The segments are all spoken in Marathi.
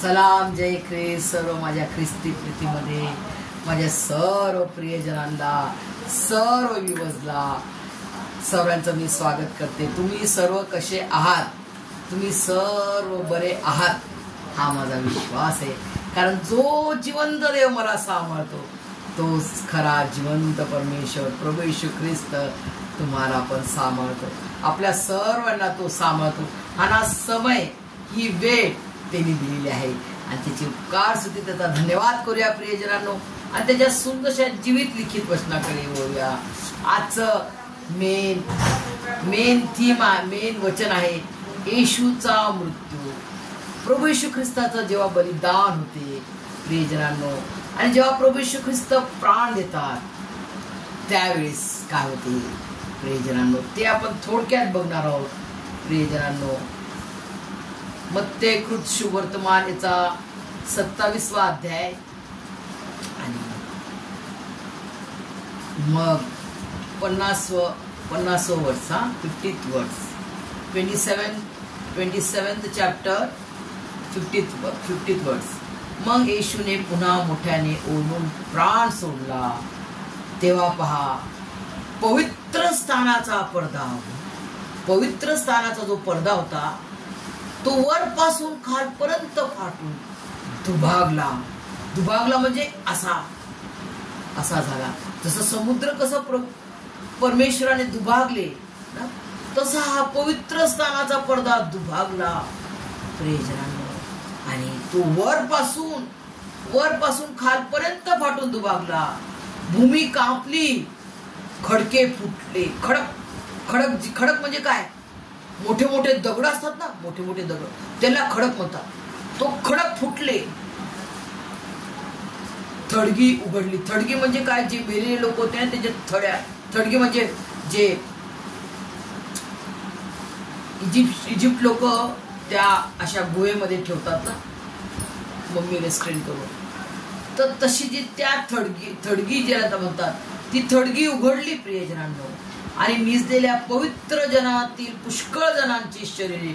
सलाम जय ख्रिस्त सर्व माझ्या ख्रिस्ती प्रीतीमध्ये माझ्या सर्व प्रियजनांना सर्व व्ह्यूअर्सला सर्वांचं मी स्वागत करते। तुम्ही सर्व कसे आहात? तुम्ही सर्व बरे आहात हा माझा विश्वास आहे, कारण जो जिवंत देव मला सांभाळतो तोच खरा जिवंत परमेश्वर प्रभू येशू ख्रिस्त तुम्हाला पण सांभाळतो। आपल्या सर्वांना तो सांभाळतो आणि समय ही वेळ त्यांनी दिलेली आहे आणि त्याची उपकार स्तुती त्याचा धन्यवाद करूया प्रियजनांनो आणि त्याच्या सुंदरशा जीवित लिखित वचनाकडे वळूया। आजचं मेन वचन आहे येशूचा मृत्यू। प्रभू येशू ख्रिस्ताचं जेव्हा बलिदान होते प्रियजनांनो आणि जेव्हा प्रभू येशू ख्रिस्त प्राण देतात त्यावेळेस काय होते प्रियजनांनो ते आपण थोडक्यात बघणार आहोत प्रियजनांनो। मत्तेकृत शुभवर्तमान याचा 27वा अध्याय आणि मग 50th वर्ष 50th वर्ष 27th चॅप्टर 50th वर्ष। मग येशूने पुन्हा मोठ्याने ओरडून प्राण सोडला तेव्हा पहा पवित्र स्थानाचा जो पडदा होता तो वरपासून खालपर्यंत फाटून दुभागला म्हणजे असा झाला। जसं समुद्र कसं परमेश्वराने दुभागले ना तसा हा पवित्र स्थानाचा पडदा दुभागला प्रियजनांनो आणि तो वरपासून खालपर्यंत फाटून दुभागला। भूमी कांपली, खडके फुटले। खडक म्हणजे काय? मोठे मोठे दगड असतात ना, मोठे दगड त्याला खडक म्हणतात। तो खडक फुटले, थडगी उघडली। थडगी म्हणजे काय? जे मेलेले लोक होते ना त्याच्या थडगी म्हणजे जे इजिप्त लोक त्या अशा गुहेमध्ये ठेवतात ना मम्मी रेस्टोरेंट करून, तर तशी जी त्या थडगी ज्याला म्हणतात ती थडगी उघडली प्रियजनांनो आणि निजलेल्या पवित्र जनातील पुष्कळ जणांची शरीरे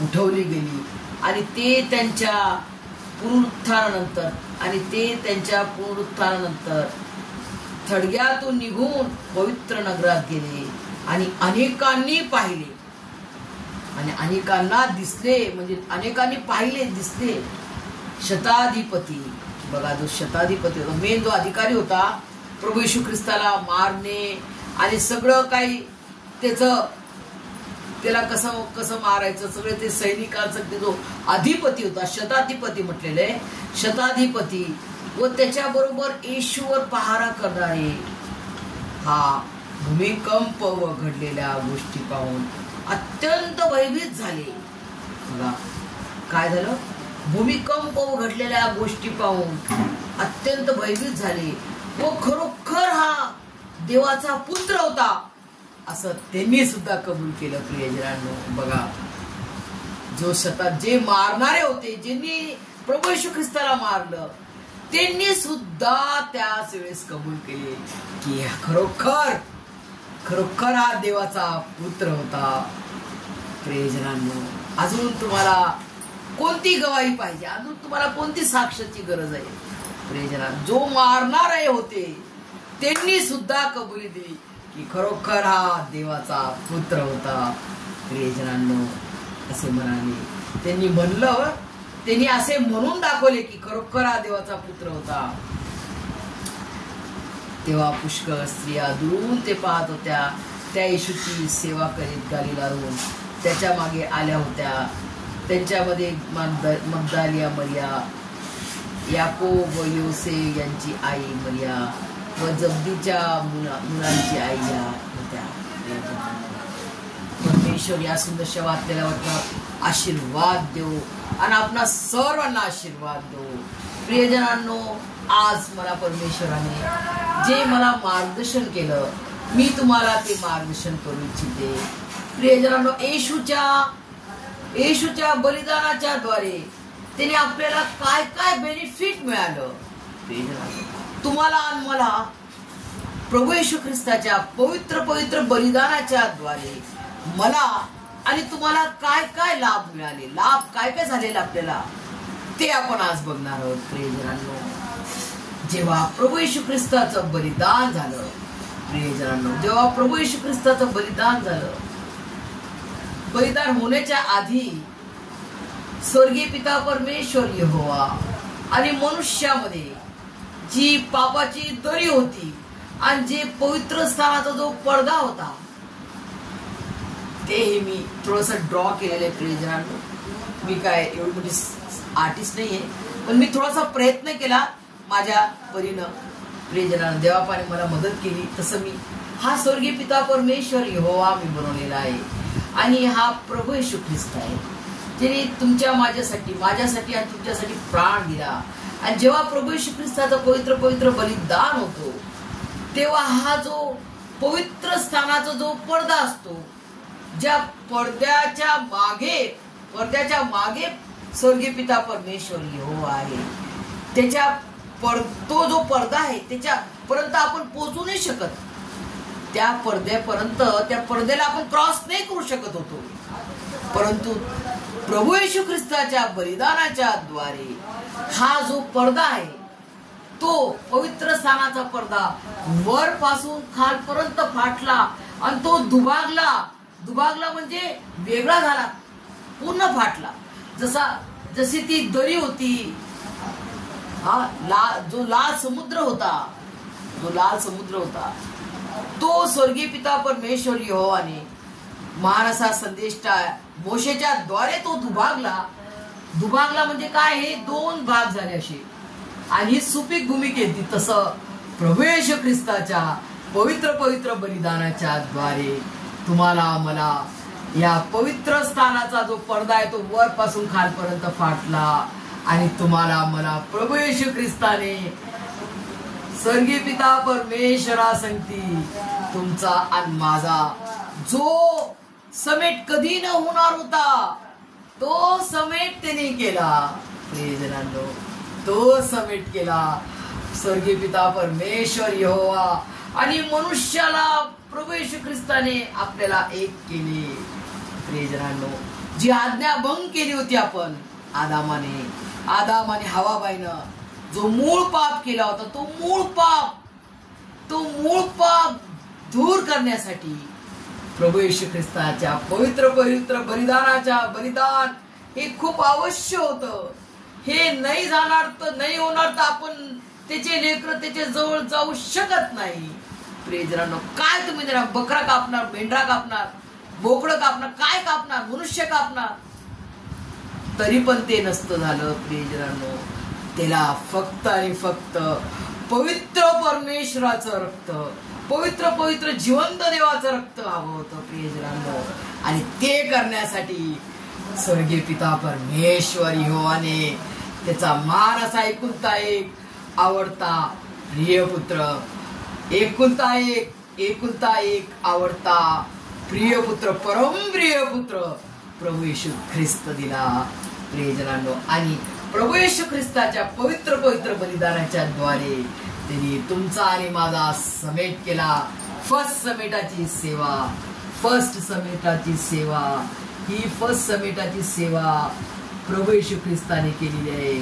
उठवली गेली आणि ते त्यांच्या पुनरुत्थानानंतर थडग्यातून निघून पवित्र नगरात गेले आणि अनेकांनी पाहिले आणि अनेकांना दिसले, म्हणजे अनेकांनी पाहिले दिसले। शताधिपती, बघा जो शताधिपती होता, मेन जो अधिकारी होता प्रभू येशू ख्रिस्ताला मारणे आणि सगळं काही त्याला कसं मारायचं सगळे ते सैनिकांचा जो अधिपती होता, शताधिपती म्हटलेले, शताधिपती व त्याच्याबरोबर येशूवर पहारा करणारे हा भूमिकंप व घडलेल्या गोष्टी पाहून अत्यंत भयभीत झाले। बघा काय झालं? भूमिकंप व घडलेल्या गोष्टी पाहून अत्यंत भयभीत झाले व खरोखर हा देवाचा पुत्र होता असं त्यांनी सुद्धा कबूल केलं प्रियजनांनो। बघा जे मारणारे होते, ज्यांनी प्रभू येशू ख्रिस्ताला मारलं, त्यांनी सुद्धा त्याच वेळेस कबूल केले की खरोखर हा देवाचा पुत्र होता प्रियजनांनो। अजून तुम्हाला कोणती गवाही पाहिजे? अजून तुम्हाला कोणती साक्षाची गरज आहे प्रियजनांनो? जो मारणारे होते त्यांनी सुद्धा कबुली दिली की खरोखर हा देवाचा पुत्र होता प्रियजनांनो असे म्हणाले। त्यांनी असे म्हणून दाखवले की खरोखर हा देवाचा पुत्र होता। तेव्हा पुष्कळ स्त्रिया दुरून ते पाहत होत्या, त्या येशूची सेवा करीत गालिलाहून त्याच्या मागे आल्या होत्या। त्यांच्यामध्ये मग्दलिया मरिया, याकोब व योसे यांची आई मरिया व जब्दीच्या मुलांची आई या होत्या। परमेश्वर या सुंदरशा वाक्याला वाटतं आशीर्वाद देऊ आणि आपणा सर्वांना आशीर्वाद देऊ प्रियजनांनो। आज मला परमेश्वराने जे मला मार्गदर्शन केलं मी तुम्हाला ते मार्गदर्शन करू इच्छिते प्रियजनांनो। येशूच्या बलिदानाच्या द्वारे त्याने आपल्याला काय काय बेनिफिट मिळालं प्रियजनांनो। तुम्हाला आणि मला प्रभू येशू ख्रिस्ताच्या पवित्र बलिदानाच्या द्वारे मला आणि तुम्हाला काय काय लाभ मिळाले, लाभ काय काय झालेला आपल्याला ते आपण आज बघणार आहोत प्रियजनांनो. जेव्हा प्रभू येशू ख्रिस्ताचं बलिदान झालं प्रियजनांनो, जेव्हा प्रभू येशू ख्रिस्ताचं बलिदान झालं, बलिदान होण्याच्या आधी स्वर्गीय पिता परमेश्वर यहोवा आणि मनुष्यामध्ये जी पापाची दरी होती आणि जे पवित्र स्थानाचा जो पडदा होता तेही मी थोडस ड्रॉ केलेलं आहे प्रियजनांनो. मी काय एवढी मोठी आर्टिस्ट नाहीये, पण मी थोडासा प्रयत्न केला माझ्या परीनं. प्रियजनांनो, देवापाने मला मदत केली तसं मी हा स्वर्गीय पिता परमेश्वर यहोवा मी बनवलेला आहे आणि हा प्रभू येशू ख्रिस्त आहे, ज्याने माझ्यासाठी आणि तुमच्यासाठी प्राण दिला. आणि जेव्हा प्रभू येशू ख्रिस्ताचा पवित्र पवित्र बलिदान होतो तेव्हा हा जो पवित्र स्थानाचा जो पडदा असतो, ज्या पडद्याच्या मागे स्वर्गीय पिता परमेश्वर यहोवा आहे, तो जो पडदा आहे त्याच्यापर्यंत आपण पोहोचू नाही शकत. त्या पडद्याला आपण क्रॉस नाही करू शकत होतो, परंतु प्रभू येशू ख्रिस्ताच्या बलिदानाच्या द्वारे हा जो पडदा आहे तो पवित्र स्थानाचा पडदा वर पासून खालपर्यंत फाटला आणि तो दुभागला म्हणजे वेगळा झाला, पूर्ण फाटला. जशी ती दरी होती, जो लाल समुद्र होता तो स्वर्गीय पिता परमेश्वर यहोवाने महान असा संदेश मोशेच्या द्वारे तो दुभागला म्हणजे काय, हे दोन भाग झाले असे. आणि ही सुपीक भूमी केली. तसं प्रभू येशू ख्रिस्ताच्या पवित्र पवित्र बलिदानाच्या द्वारे तुम्हाला मला या पवित्र स्थानाचा जो पडदा आहे तो वर पासून खालपर्यंत फाटला आणि तुम्हाला मला प्रभू येशू ख्रिस्ताने स्वर्गीय पिता परमेश्वरा संगती तुमचा आणि माझा जो समेट कधी न होणार होता तो समेट त्याने केला. प्रियजनांनो, तो समेट केला स्वर्गीय पिता परमेश्वर यहोवा आणि मनुष्याला प्रभू येशू ख्रिस्ताने आपल्याला एक केले. प्रियजनांनो, जी आज्ञा भंग केली होती आपण आदामाने हवाबाईनं जो मूळ पाप केला होता, तो मूळ पाप दूर करण्यासाठी प्रभू येशू ख्रिस्ताच्या पवित्र पवित्र बलिदान हे खूप आवश्यक होतं. हे नाही होणार तर आपण त्याचे लेकर त्याच्या जवळ जाऊ शकत नाही. प्रियजनांनो, काय तुम्ही जरा बकरा कापणार, मेंढरा कापणार, बोकडं कापणार, काय कापणार, मनुष्य कापणार, तरी पण ते नसतं झालं. प्रियजनांनो, त्याला फक्त आणि फक्त पवित्र परमेश्वराचं रक्त, पवित्र पवित्र जिवंत देवाचं रक्त हवं होतं. प्रियजनांनो, आणि ते करण्यासाठी स्वर्गीय पिता परमेश्वर यहोवाने त्याचा मान असा एकुलता एक आवडता प्रिय पुत्र, एकुलता एक आवडता प्रिय पुत्र, परम प्रिय पुत्र प्रभू येशू ख्रिस्त दिला. प्रियजनांनो, आणि प्रभू येशू ख्रिस्ताच्या पवित्र पवित्र बलिदानाच्या द्वारे त्यांनी तुमचा आणि माझा समेट केला. फर्स्ट समेटाची सेवा प्रभू येशू ख्रिस्ताने केलेली आहे.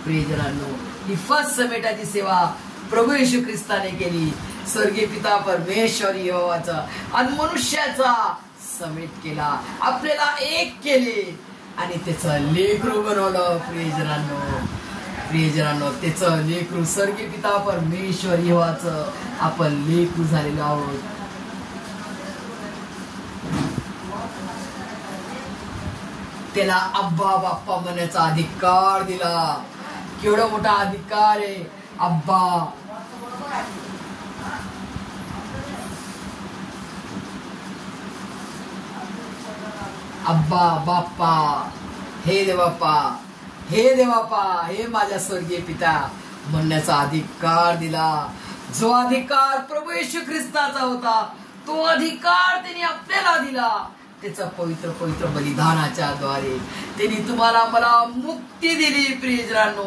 प्रियजनांनो, ही फर्स्ट समेटाची सेवा प्रभू येशू ख्रिस्ताने केली. स्वर्गीय पिता परमेश्वर यहोवाचा आणि मनुष्याचा समेट केला, आपल्याला एक केले आणि त्याचं लेकरू बनवलं. प्रियजनांनो, त्याचं लेकरू स्वर्गीय पिता परमेश्वर यहोवाचं आपण लेकरू झालेलो आहोत. त्याला अब्बा बाप्पा म्हणण्याचा अधिकार दिला. केवढा मोठा अधिकार आहे. अब्बा बाप्पा, हे देवाप्पा, हे माझ्या स्वर्गीय पिता म्हणण्याचा अधिकार दिला. जो अधिकार प्रभू येशू ख्रिस्ताचा होता तो अधिकार त्यांनी आपल्याला दिला. त्याचा पवित्र पवित्र बलिदानाच्या द्वारे त्यांनी तुम्हाला मला मुक्ती दिली. प्रियजनांनो,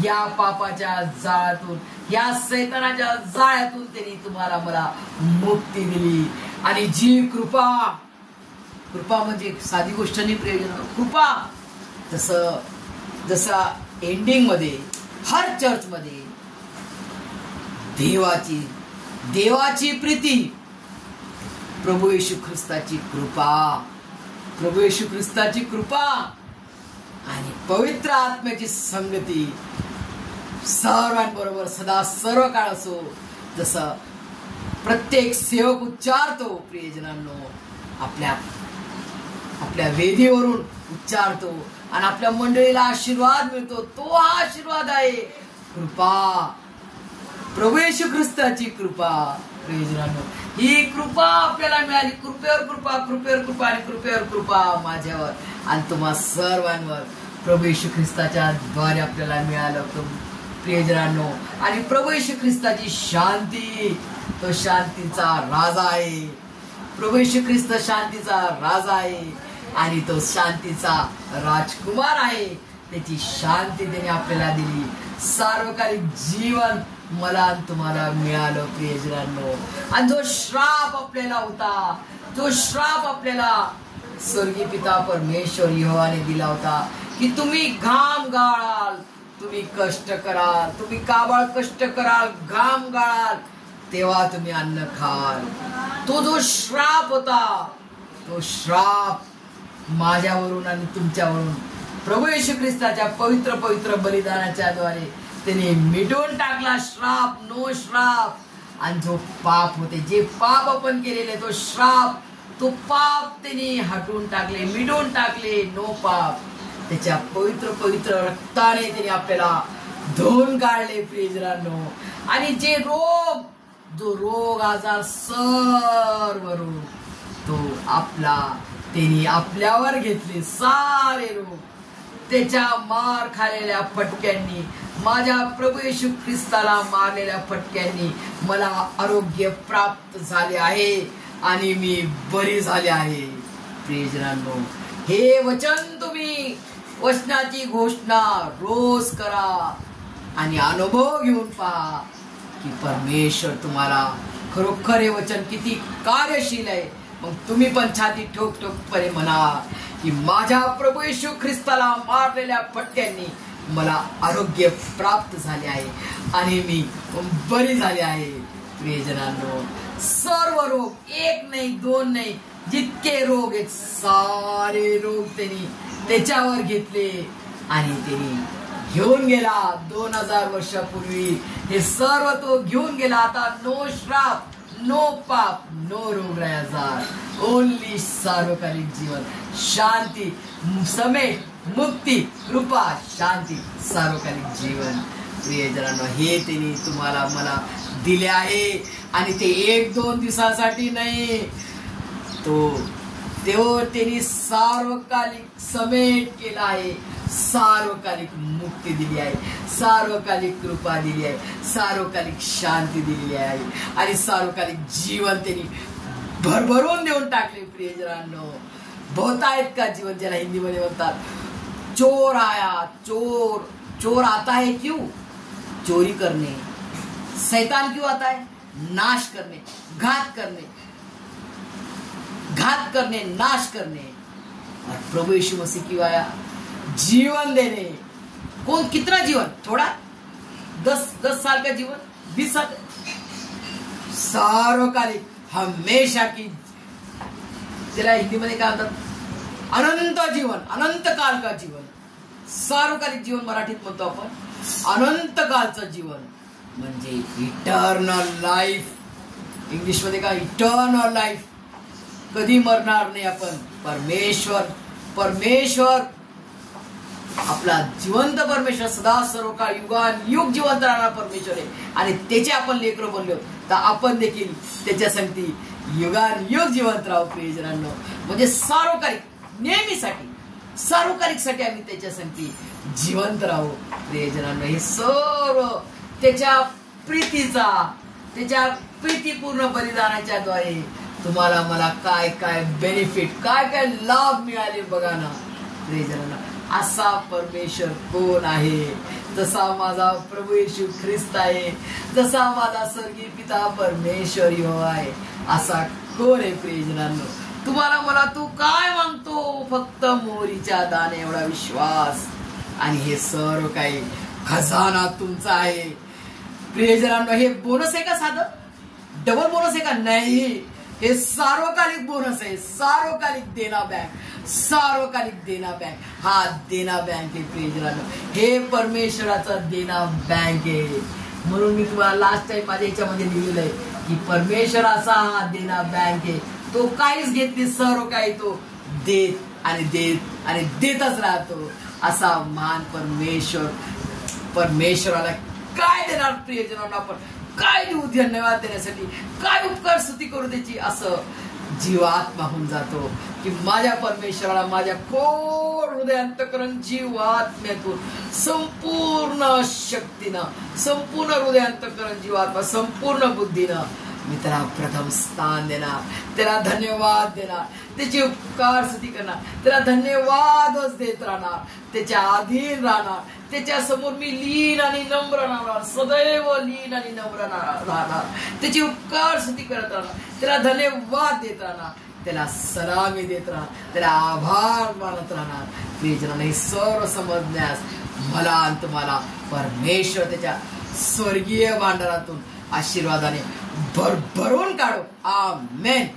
या पापाच्या जाळ्यातून, या सैतानाच्या जाळ्यातून त्यांनी तुम्हाला मला मुक्ती दिली. आणि जी कृपा म्हणजे साधी गोष्ट नाही प्रियजनांनो. कृपा जसा एंडिंग मध्ये हर चर्च मध्ये देवाची प्रीती, प्रभू येशू ख्रिस्ताची कृपा आणि पवित्र आत्म्याची संगती सर्वांबरोबर सदा सर्व काळ असो. जसं प्रत्येक सेवक उच्चारतो प्रियजनांनो, आपल्या वेदीवरून उच्चारतो आणि आपल्या मंडळीला आशीर्वाद मिळतो. तो हा आशीर्वाद आहे कृपा, प्रभू येशू ख्रिस्ताची कृपा. प्रियजनांनो, ही कृपा आपल्याला मिळाली. कृपेवर कृपा, कृपेवर कृपा आणि कृपेवर कृपा माझ्यावर आणि तुम्हा सर्वांवर प्रभू येशू ख्रिस्ताच्या द्वारे आपल्याला मिळालं प्रियजनांनो. आणि प्रभू येशू ख्रिस्ताची शांती, तो शांतीचा राजा आहे. प्रभू येशू ख्रिस्त शांतीचा राजा आहे आणि तो शांतीचा राजकुमार आहे. त्याची शांती त्याने आपल्याला दिली. सार्वकालिक जीवन मला आणि तुम्हाला मिळालं प्रियजनांनो. आणि जो श्राप आपल्याला होता, जो श्राप आपल्याला स्वर्गीय पिता परमेश्वर यहोवाने दिला होता की तुम्ही घाम गाळाल, तुम्ही कष्ट कराल, तुम्ही काबाळ कष्ट कराल, घाम गाळाल, तेव्हा तुम्ही अन्न खाल. तो जो श्राप होता, तो श्राप माझ्यावरून आणि तुमच्यावरून प्रभू येशू ख्रिस्ताच्या पवित्र पवित्र बलिदानाच्या द्वारे त्याने मिटवून टाकला. श्राप, नो श्राप. आणि जो पाप होते, जे पाप आपण केलेले, तो श्राप, तो पाप त्याने हटवून टाकले, मिटवून टाकले. नो पाप. त्याच्या पवित्र पवित्र रक्ताने त्याने आपल्याला धुवून काढले प्रियजनांनो. आणि जे रोग, जो रोग आजार, सर्व रोग तो त्यांनी आपल्यावर घेतले. सारे रोग त्याच्या मार खालेल्या फटक्यांनी, माझ्या प्रभू येशू ख्रिस्ताला मारलेल्या फटक्यांनी मला आरोग्य प्राप्त झाले आहे आणि मी बरी झाले आहे. प्रियजनांनो, हे वचन तुम्ही वचनाची घोषणा रोज करा आणि अनुभव घेऊन पहा की परमेश्वर तुम्हाला खरोखर हे वचन किती कार्यशील आहे. मग तुम्ही पण छाती ठोक ठोकपणे म्हणा की माझ्या प्रभू येशू ख्रिस्ताला मारलेल्या फटक्यांनी मला आरोग्य प्राप्त झाले आहे आणि मी बरी झाले आहे. प्रियजनांनो, सर्व रोग, एक नाही दोन नाही, जितके रोग आहेत सारे रोग त्यांनी त्याच्यावर घेतले आणि त्यांनी घेऊन गेला. 2000 वर्षापूर्वी हे सर्व तो घेऊन गेला. आता नो श्राप, नो पाप, नो रोग आजार, ओनली सार्वकालिक जीवन, शांती समेत, मुक्ती, कृपा, शांती, सार्वकालिक जीवन. प्रियजनांनो, हे त्यांनी तुम्हाला मला दिले आहे आणि ते 1-2 दिवसासाठी नाही, त्यांनी सार्वकालिक समेट केला आहे. सार्वकालिक मुक्ती दिली आहे, सार्वकालिक कृपा दिली आहे, सार्वकालिक शांती दिलेली आहे आणि सार्वकालिक जीवन त्यांनी भरभरून देऊन टाकले. प्रियजनांनो, बहुत आहेत का जीवन, ज्याला हिंदी मध्ये म्हणतात चोर आया, चोर आता है क्यों? चोरी करने. शैतान क्यों आता है? नाश करने, घात करने, नाश करने. और प्रभु यीशु मसीह क्यों आया? जीवन देने. कौन? कितना जीवन? थोड़ा 10 साल का जीवन, 20 साल, सार्वकालिक, हमेशा की, त्याला हिंदी मध्ये काय म्हणतात, अनंत जीवन, अनंत काल का जीवन. सार्वकालिक जीवन मराठीत म्हणतो आपण, अनंत कालचं जीवन म्हणजे इटर्नल लाईफ. इंग्लिश मध्ये काय? Eternal life. कधी मरणार नाही आपण. परमेश्वर आपला जिवंत परमेश्वर, सदा सर्व काळ युगान युग जिवंत राहणार परमेश्वर आहे आणि त्याचे आपण लेकरं बनलो तर आपण देखील त्याच्या संगती युगान युग जिवंत राहू. प्रियजनांनो, म्हणजे सार्वकालिक, नेहमीसाठी, सार्वकालिक साठी आम्ही त्याच्या संगती जिवंत राहू. प्रियजनांनो, हे सर्व त्याच्या प्रीतीचा, त्याच्या प्रीतीपूर्ण बलिदानाच्या द्वारे तुम्हाला मला काय काय बेनिफिट, काय काय लाभ मिळाले बघा ना. प्रियजनांनो, असा परमेश्वर कोण आहे? तसा माझा प्रभू येशू ख्रिस्त आहे, तसा माझा स्वर्गीय पिता परमेश्वर यहोवा आहे. असा कोण आहे? प्रियजनांनो, तुम्हाला मला तू काय मागतो? फक्त मोहरीच्या दाणे एवढा विश्वास. आणि हे सर्व काही खजाना तुमचा आहे. प्रियजनांनो, हे बोनस आहे का? साधं डबल बोनस आहे का? नाही, हे सार्वकालिक बोनस आहे. सार्वकालिक देना बँक, सार्वकालिक देना बँक. हा देना बँक आहे प्रियजनांनो. हे परमेश्वराचा देना बँक आहे. म्हणून मी तुम्हाला लास्ट टाइम माझ्या याच्यामध्ये लिहिलेलं आहे की परमेश्वराचा हा देना बँक आहे. तो काहीच घेत नाही, सर्व काही तो देत आणि देत आणि देतच राहतो. असा महान परमेश्वराला काय देणार प्रियजनांना? आपण काय देऊ धन्यवाद देण्यासाठी? काय उपकार स्तुती करू त्याची? असं जीवात्मा होऊन जातो की माझ्या परमेश्वराला माझ्या खोल हृदयांतकरण जीवात्म्यातून संपूर्ण शक्तीनं, संपूर्ण हृदयांतकरण जीवात्मा, संपूर्ण बुद्धीनं मी त्याला प्रथम स्थान देणार, त्याला धन्यवाद देणार, त्याची उपकार स्तुती करणार, त्याला धन्यवादच देत राहणार, त्याच्या अधीन राहणार, त्याच्या समोर मी लीन आणि नम्र राहणार, सदैव लीन आणि नम्र राहणार, त्याची उपकार स्तुती करत राहणार, त्याला धन्यवाद देत राहणार, त्याला सलामी देत राहणार, त्याला आभार मानत राहणार. प्रियजनांनो, हे सर्व समजण्यास मला आणि तुम्हाला परमेश्वर त्याच्या स्वर्गीय भांडारातून आशीर्वादाने भरभरून काढो. आमेन.